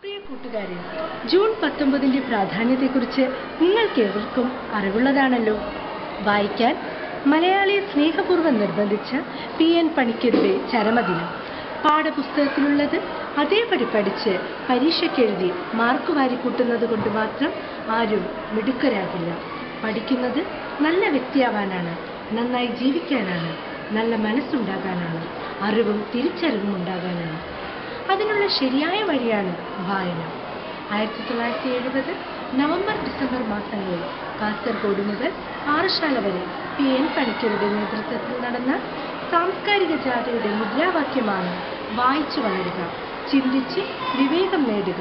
പ്രിയ കൂട്ടുകാരെ, ജൂൺ 19 പ്രാധാന്യത്തെക്കുറിച്ച് നിങ്ങൾക്കേവർക്കും അറിവുള്ളതാണല്ലോ. വായിക്കാൻ മലയാളിയെ സ്നേഹപൂർവ്വം നിർബന്ധിച്ച PN പണിക്കരുടെ ചരമദിനം. പാഠപുസ്തകത്തിലുള്ളത് അതേപടി പഠിച്ച് പരീക്ഷയ്ക്കെഴുതി മാർക്ക് വാരിക്കൂട്ടുന്നത് കൊണ്ട് മാത്രം ആരും മിടുക്കരാകില്ല. പഠിക്കുന്നത് നല്ല വ്യക്തിയാവാനാണ്, നന്നായി ജീവിക്കാനാണ്, നല്ല മനസ്സുണ്ടാകാനാണ്, അറിവും തിരിച്ചറിവും ഉണ്ടാകാനാണ്. അതിനുള്ള ശരിയായ വഴിയാണ് വായന. 1970 നവംബർ ഡിസംബർ മാസങ്ങളിൽ കാസർഗോഡ് മുതൽ പാറശാല വരെ PN പണിക്കരുടെ നേതൃത്വത്തിൽ നടന്ന സാംസ്കാരിക ജാഥയുടെ മുദ്രാവാക്യമാണ് വായിച്ചു വളരുക, ചിന്തിച്ച് വിവേകം നേടുക.